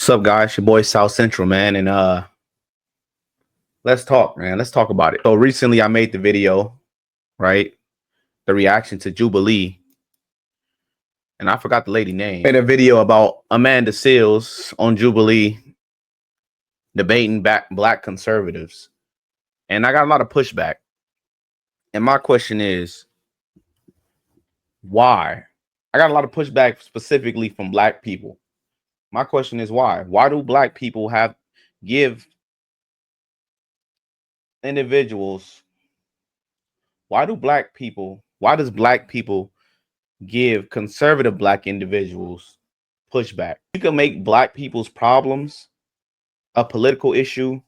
What's up, guys? Your boy South Central, man, and let's talk, man. Let's talk about it. So recently, I made the video, right? The reaction to Jubilee, and I forgot the lady name. Made a video about Amanda Seales on Jubilee debating black conservatives, and I got a lot of pushback. And my question is, why? I got a lot of pushback specifically from black people. My question is why? Why do black people give individuals? Why does black people give conservative black individuals pushback? You can make black people's problems a political issue,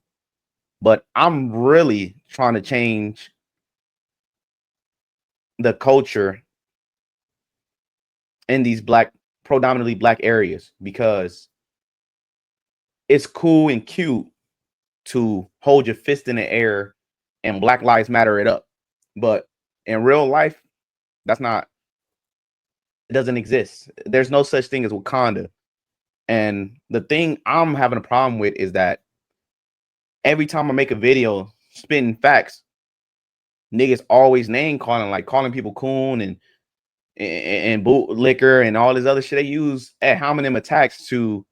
but I'm really trying to change the culture in these predominantly black areas, because it's cool and cute to hold your fist in the air and Black Lives Matter it up. But in real life, it doesn't exist. There's no such thing as Wakanda. And the thing I'm having a problem with is that every time I make a video spitting facts, niggas always name calling, like calling people coon and bootlicker and all this other shit. They use ad hominem attacks to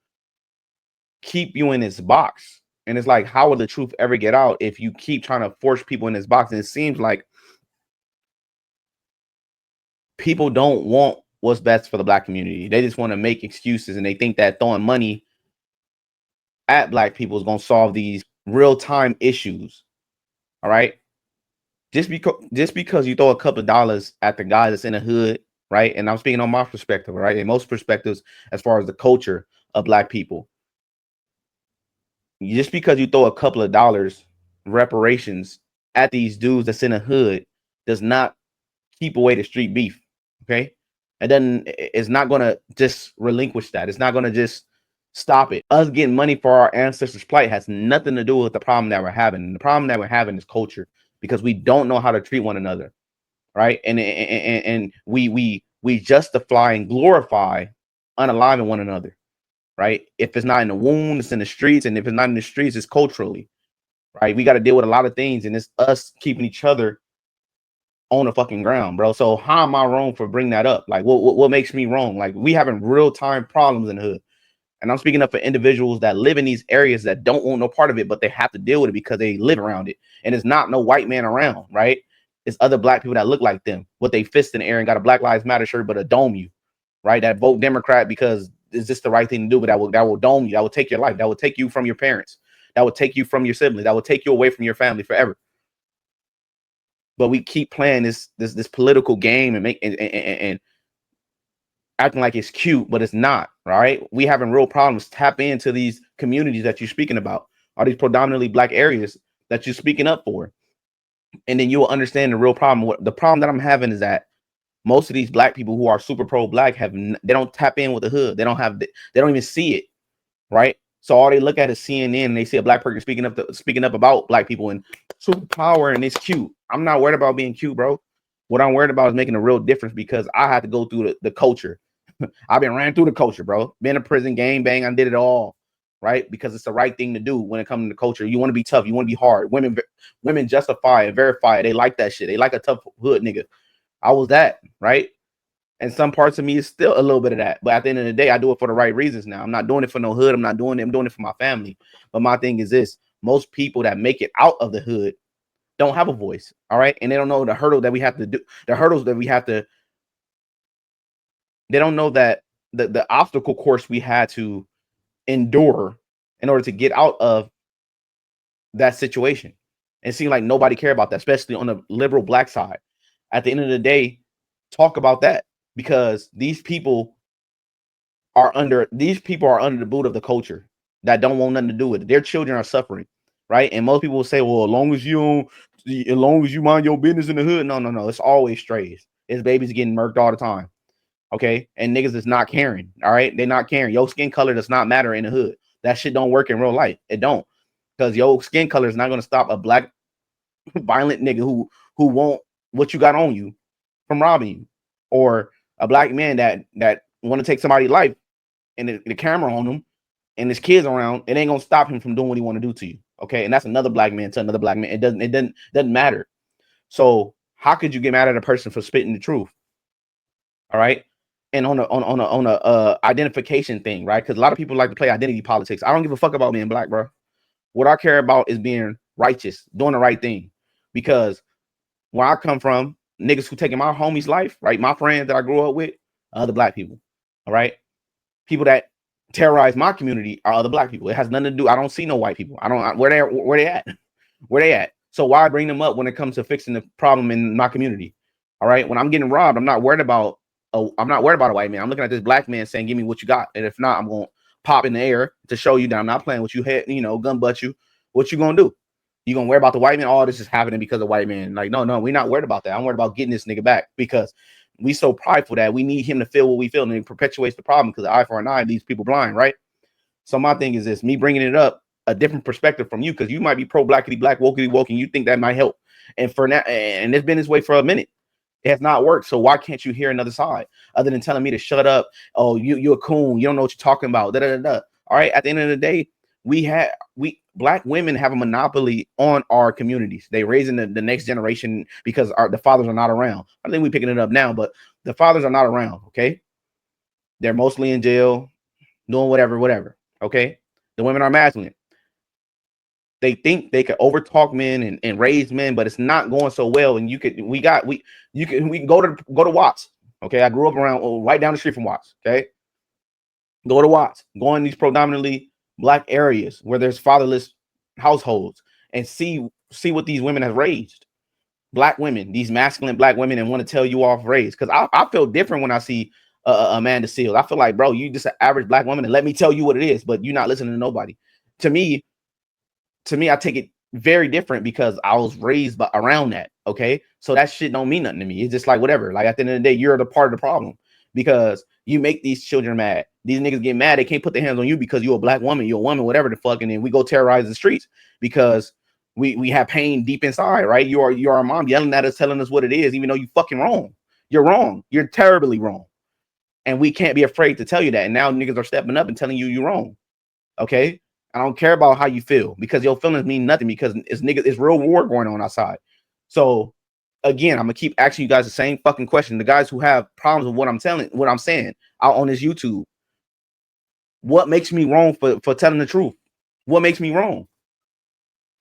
keep you in this box. And it's like, how will the truth ever get out if you keep trying to force people in this box? And it seems like people don't want what's best for the black community. They just want to make excuses, and they think that throwing money at black people is going to solve these real-time issues. All right. Just because you throw a couple of dollars at the guy that's in the hood, right? And I'm speaking on my perspective, right? And most perspectives as far as the culture of black people. Just because you throw a couple of dollars reparations at these dudes that's in the hood does not keep away the street beef. Okay. And then it's not going to just relinquish that. It's not going to just stop it. Us getting money for our ancestors' plight has nothing to do with the problem that we're having. And the problem that we're having is culture, because we don't know how to treat one another. Right. And we justify and glorify unaliving one another. Right. If it's not in the womb, it's in the streets. And if it's not in the streets, it's culturally. Right. We got to deal with a lot of things, and it's us keeping each other on the fucking ground, bro. So how am I wrong for bringing that up? Like, what makes me wrong? Like, we having real time problems in the hood. And I'm speaking up for individuals that live in these areas that don't want no part of it, but they have to deal with it because they live around it. And it's not no white man around, right? It's other black people that look like them with they fist in the air and got a Black Lives Matter shirt, but a dome you, right? That vote Democrat because is this the right thing to do? But that will dome you. That will take your life. That will take you from your parents. That will take you from your siblings. That will take you away from your family forever. But we keep playing this political game and acting like it's cute, but it's not, right? We having real problems. Tap into these communities that you're speaking about, are these predominantly black areas that you're speaking up for. And then you will understand the real problem. The problem that I'm having is that most of these black people who are super pro-black they don't tap in with the hood. They don't even see it, right? So all they look at is CNN, and they see a black person speaking up about black people and superpower, and it's cute. I'm not worried about being cute, bro. What I'm worried about is making a real difference, because I had to go through the culture. I've been ran through the culture, bro. Been in prison, gang bang, I did it all, right? Because it's the right thing to do when it comes to the culture. You want to be tough, you want to be hard. Women justify and verify it. They like that shit. They like a tough hood nigga. I was that, right? And some parts of me is still a little bit of that. But at the end of the day, I do it for the right reasons now. I'm not doing it for no hood. I'm doing it for my family. But my thing is this: most people that make it out of the hood don't have a voice. All right. And they don't know the hurdle that we have to do, the hurdles that we have to. They don't know that the obstacle course we had to endure in order to get out of that situation. And it seemed like nobody cared about that, especially on the liberal black side. At the end of the day, talk about that, because these people are under the boot of the culture that don't want nothing to do with it. Their children are suffering, right? And most people will say, well, as long as you mind your business in the hood. No. It's always strays. It's babies getting murked all the time. Okay. And niggas is not caring. All right. They're not caring. Your skin color does not matter in the hood. That shit don't work in real life. It don't. Because your skin color is not going to stop a black violent nigga who want what you got on you from robbing you, or a black man that want to take somebody's life and the camera on them and his kids around, it ain't gonna stop him from doing what he want to do to you. Okay, and that's another black man to another black man. It doesn't matter. So how could you get mad at a person for spitting the truth? All right. And on a identification thing, right? Because a lot of people like to play identity politics. I don't give a fuck about being black, bro. What I care about is being righteous, doing the right thing. Because where I come from, niggas who taking my homie's life, right? My friends that I grew up with, other black people. All right. People that terrorize my community are other black people. It has nothing to do. I don't see no white people. Where they at? Where they at? So why bring them up when it comes to fixing the problem in my community? All right. When I'm getting robbed, I'm not worried about a white man. I'm looking at this black man saying, give me what you got. And if not, I'm going to pop in the air to show you that I'm not playing with you, gun butt you. What you going to do? You going to worry about the white man? Oh, this is happening because of white man. Like, no, we're not worried about that. I'm worried about getting this nigga back because we so prideful that we need him to feel what we feel, and it perpetuates the problem because the eye for an eye leaves people blind, right? So my thing is this, me bringing it up, a different perspective from you, because you might be pro-blackity black, wokey woke, and you think that might help. And for now, and it's been this way for a minute. It has not worked. So why can't you hear another side other than telling me to shut up? Oh, you're a coon. You don't know what you're talking about. All right. At the end of the day, we black women have a monopoly on our communities. They raising the next generation because the fathers are not around. I think we're picking it up now, but the fathers are not around. Okay. They're mostly in jail, doing whatever. Okay. The women are masculine. They think they can overtalk men and raise men, but it's not going so well. And we can go to Watts. Okay. I grew up around right down the street from Watts. Okay. Go to Watts, go in these predominantly black areas where there's fatherless households and see what these women have raised. Black women, these masculine black women, and want to tell you off raised. Because I feel different when I see Amanda Seales. I feel like, bro, you just an average black woman, and let me tell you what it is, but you're not listening to nobody. To me, I take it very different because I was raised around that. Okay, so that shit don't mean nothing to me. It's just like whatever. Like at the end of the day, you're the part of the problem because you make these children mad. These niggas get mad. They can't put their hands on you because you're a black woman, you're a woman, whatever the fuck, and then we go terrorize the streets because we have pain deep inside, right? You're our mom yelling at us, telling us what it is, even though you fucking wrong. You're wrong. You're terribly wrong, and we can't be afraid to tell you that. And now niggas are stepping up and telling you you're wrong. Okay. I don't care about how you feel because your feelings mean nothing because it's real war going on outside. So again, I'm gonna keep asking you guys the same fucking question. The guys who have problems with what I'm saying out on this YouTube. What makes me wrong for telling the truth? What makes me wrong?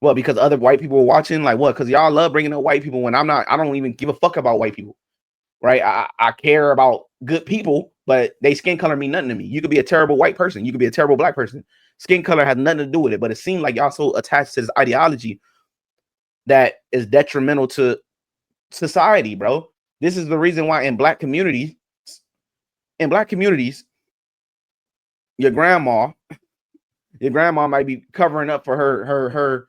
Well, because other white people are watching, like what? Because y'all love bringing up white people when I'm not. I don't even give a fuck about white people, right? I care about good people, but they skin color mean nothing to me. You could be a terrible white person. You could be a terrible black person. Skin color has nothing to do with it, but it seems like y'all so attached to this ideology that is detrimental to society, bro. This is the reason why in black communities, your grandma might be covering up for her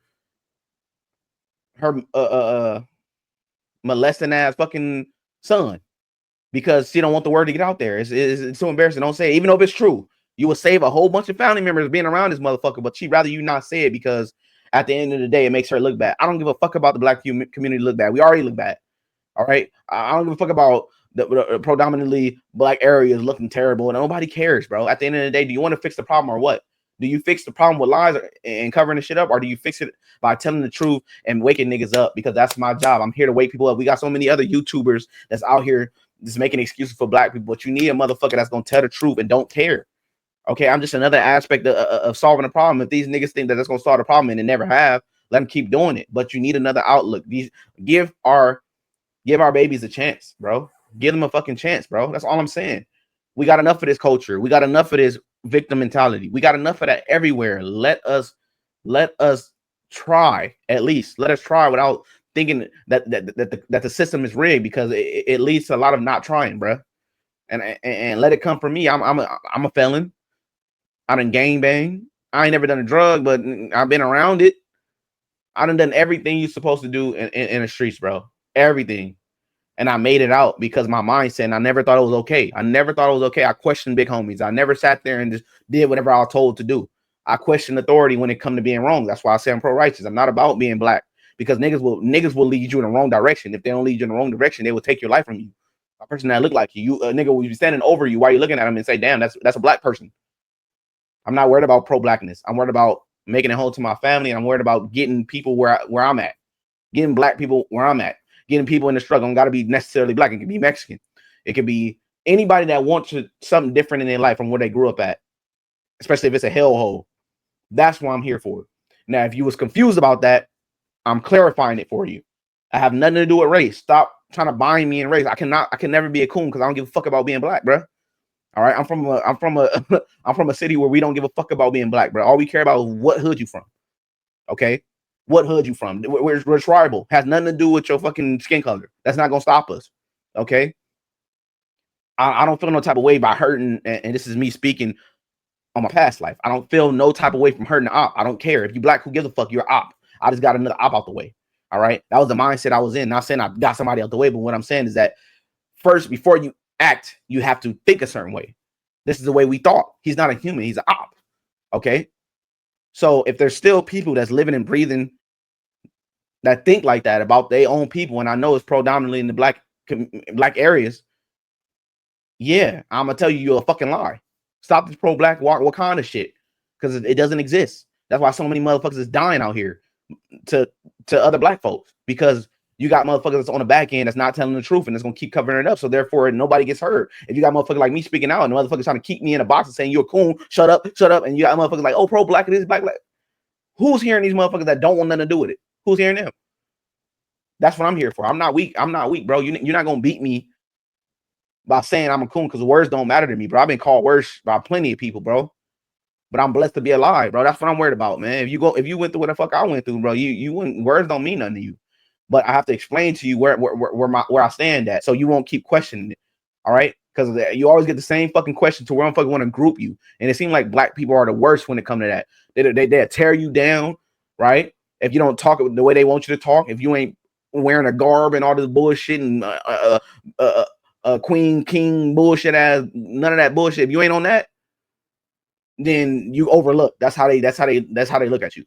molesting ass fucking son because she don't want the word to get out there. It's so embarrassing. Don't say it, even though if it's true. You will save a whole bunch of family members being around this motherfucker, but she'd rather you not say it because at the end of the day, it makes her look bad. I don't give a fuck about the black community look bad. We already look bad. All right. I don't give a fuck about the predominantly black areas looking terrible, and nobody cares, bro. At the end of the day, do you want to fix the problem or what? Do you fix the problem with lies and covering the shit up, or do you fix it by telling the truth and waking niggas up? Because that's my job. I'm here to wake people up. We got so many other YouTubers that's out here just making excuses for black people, but you need a motherfucker that's gonna tell the truth and don't care. Okay, I'm just another aspect of solving a problem. If these niggas think that that's gonna solve the problem and they never have, let them keep doing it. But you need another outlook. Give our babies a chance, bro. Give them a fucking chance, bro. That's all I'm saying. We got enough of this culture. We got enough of this victim mentality. We got enough of that everywhere. Let us try, at least. Let us try without thinking that the system is rigged, because it leads to a lot of not trying, bro. And let it come from me. I'm a felon. I done gang bang. I ain't never done a drug, but I've been around it. I done everything you're supposed to do in the streets, bro. Everything. And I made it out because my mindset, and I never thought it was okay. I questioned big homies. I never sat there and just did whatever I was told to do. I question authority when it come to being wrong. That's why I say I'm pro-righteous. I'm not about being black, because niggas will lead you in the wrong direction. If they don't lead you in the wrong direction, they will take your life from you. A person that look like you, a nigga will be standing over you while you're looking at him and say, damn, that's a black person. I'm not worried about pro-blackness. I'm worried about making it home to my family, and I'm worried about getting people where I'm at, getting black people where I'm at, getting people in the struggle. Don't got to be necessarily black. It can be Mexican. It could be anybody that wants something different in their life from where they grew up at, especially if it's a hellhole. That's what I'm here for. Now, if you was confused about that, I'm clarifying it for you. I have nothing to do with race. Stop trying to bind me in race. I can never be a coon because I don't give a fuck about being black, bro. All right, I'm from a city where we don't give a fuck about being black, bro. All we care about is what hood you from. Okay, what hood you from? We're tribal. Has nothing to do with your fucking skin color. That's not gonna stop us. Okay, I don't feel no type of way by hurting, and this is me speaking on my past life. I don't feel no type of way from hurting the op. I don't care if you black. Who gives a fuck? You're an op. I just got another op out the way. All right, that was the mindset I was in. Not saying I got somebody out the way, but what I'm saying is that first, before you act, you have to think a certain way. This is the way we thought. He's not a human. He's an op. Okay. So if there's still people that's living and breathing that think like that about their own people, and I know it's predominantly in the black areas, yeah, I'm gonna tell you you're a fucking lie. Stop this pro-black Wakanda shit because it doesn't exist. That's why so many motherfuckers is dying out here to other black folks, because you got motherfuckers that's on the back end that's not telling the truth and it's gonna keep covering it up. So therefore, nobody gets hurt. If you got motherfuckers like me speaking out and motherfuckers trying to keep me in a box and saying you're a coon, shut up, and you got motherfuckers like, oh, pro-black, it is black. Who's hearing these motherfuckers that don't want nothing to do with it? Who's hearing them? That's what I'm here for. I'm not weak, bro. You're not gonna beat me by saying I'm a coon, because words don't matter to me, bro. I've been called worse by plenty of people, bro. But I'm blessed to be alive, bro. That's what I'm worried about, man. If you went through what the fuck I went through, bro, you wouldn't. Words don't mean nothing to you. But I have to explain to you where I stand at, so you won't keep questioning it. All right, because you always get the same fucking question to where I'm fucking want to group you, and it seems like black people are the worst when it comes to that. They tear you down, right? If you don't talk the way they want you to talk, if you ain't wearing a garb and all this bullshit and queen king bullshit ass, none of that bullshit. If you ain't on that, then you overlook. That's how they look at you.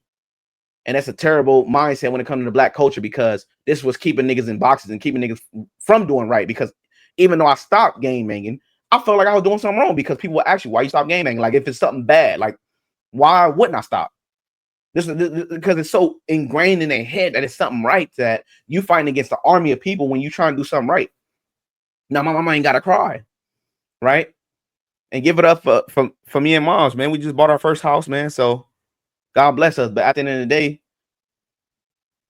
And that's a terrible mindset when it comes to the black culture, because this was keeping niggas in boxes and keeping niggas from doing right. Because even though I stopped game banging, I felt like I was doing something wrong, because people were actually, why you stop game banging? Like, if it's something bad, like, why wouldn't I stop? This is because it's so ingrained in their head that it's something right, that you fighting against the army of people when you try and do something right. Now my mama ain't gotta cry, right? And give it up for me and moms, man. We just bought our first house, man. So God bless us. But at the end of the day,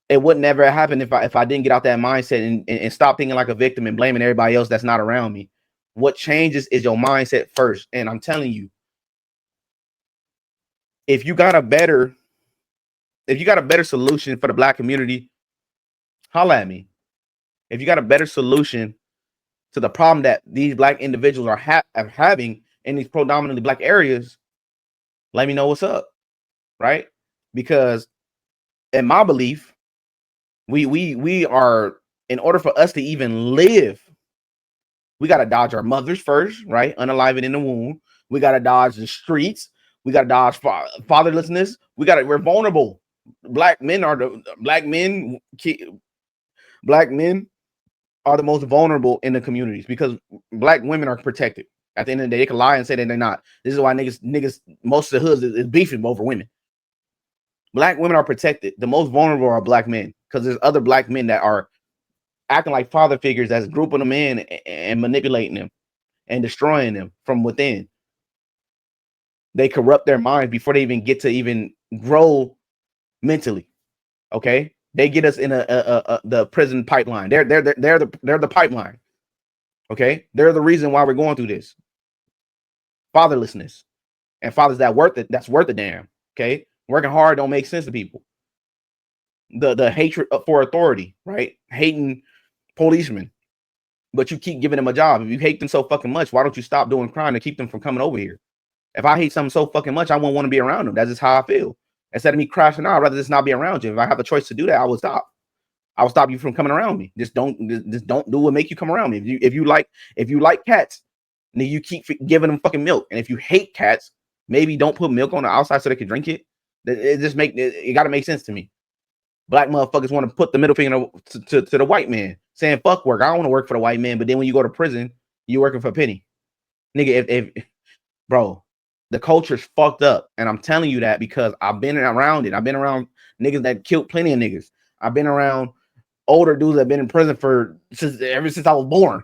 it would never happen if I didn't get out that mindset and stop thinking like a victim and blaming everybody else that's not around me. What changes is your mindset first. And I'm telling you, if you got a better solution for the black community, holla at me. If you got a better solution to the problem that these black individuals are having in these predominantly black areas, let me know what's up, right? Because in my belief, we are, in order for us to even live, we got to dodge our mothers first, right? Unaliving in the womb. We got to dodge the streets. We got to dodge fatherlessness. We're vulnerable. Black men are the most vulnerable in the communities, because black women are protected. At the end of the day, they can lie and say that they're not. This is why niggas, most of the hoods is beefing over women. Black women are protected. The most vulnerable are black men, because there's other black men that are acting like father figures, that's grouping them in and manipulating them and destroying them from within. They corrupt their minds before they even get to even grow mentally. Okay, they get us in the prison pipeline. They're the pipeline. Okay, they're the reason why we're going through this. Fatherlessness and fathers that's worth a damn. Okay, working hard don't make sense to people. The hatred for authority, right? Hating policemen, but you keep giving them a job. If you hate them so fucking much, why don't you stop doing crime to keep them from coming over here? If I hate something so fucking much, I won't want to be around them. That's just how I feel. Instead of me crashing out, I'd rather just not be around you. If I have a choice to do that, I will stop. I will stop you from coming around me. Just don't do what make you come around me. If you like cats, then you keep giving them fucking milk. And if you hate cats, maybe don't put milk on the outside so they can drink it. It got to make sense to me. Black motherfuckers want to put the middle finger to the white man, saying fuck work. I don't want to work for the white man, but then when you go to prison, you're working for a penny, nigga. If bro, The culture's fucked up, and I'm telling you that because I've been around it. I've been around niggas that killed plenty of niggas. I've been around older dudes that have been in prison ever since I was born.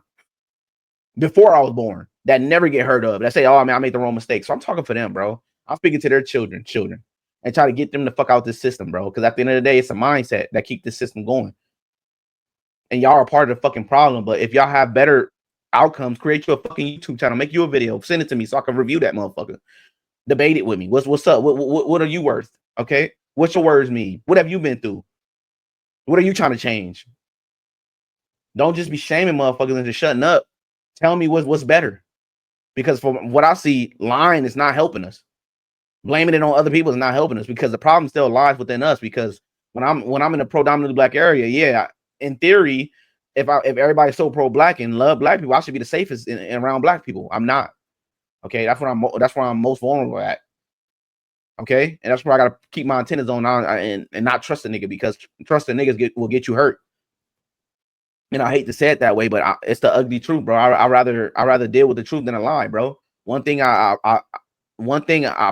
Before I was born, that never get heard of. That say, "Oh man, I made the wrong mistake." So I'm talking for them, bro. I'm speaking to their children, and try to get them to fuck out this system, bro. Because at the end of the day, it's a mindset that keep this system going. And y'all are part of the fucking problem. But if y'all have better outcomes, create you a fucking YouTube channel, make you a video, send it to me so I can review that motherfucker. Debate it with me. What's up? What are you worth? Okay, what's your words mean? What have you been through? What are you trying to change? Don't just be shaming motherfuckers and just shutting up. Tell me what's better, because from what I see, lying is not helping us. Blaming it on other people is not helping us, because the problem still lies within us. Because when I'm in a predominantly black area, yeah, in theory, if everybody's so pro-black and love black people, I should be the safest around black people. I'm not. Okay, that's where I'm most vulnerable at. Okay, and that's where I gotta keep my antennas on and not trust a nigga, because trusting niggas will get you hurt. And I hate to say it that way, but it's the ugly truth, bro. I rather deal with the truth than a lie, bro. One thing I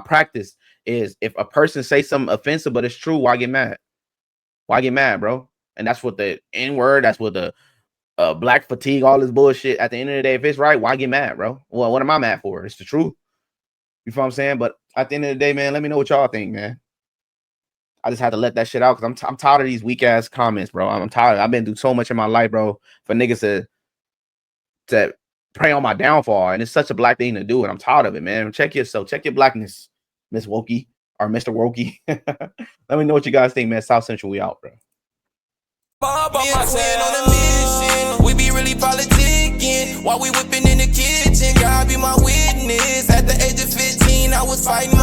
practice is, if a person say something offensive but it's true, why get mad? Why get mad, bro? And that's what the N-word, that's what the black fatigue, all this bullshit. At the end of the day, if it's right, why get mad, bro? Well, what am I mad for? It's the truth. You feel what I'm saying? But at the end of the day, man, let me know what y'all think, man. I just had to let that shit out because I'm tired of these weak ass comments, bro. I'm tired. I've been through so much in my life, bro, for niggas to prey on my downfall, and it's such a black thing to do, and I'm tired of it, man. Check yourself, check your blackness, Miss Wokey or Mr. Wokey. Let me know what you guys think, man. South Central, we out, bro. We be really politicking while we whipping in the kitchen. God be my witness. At the age of 15, I was fighting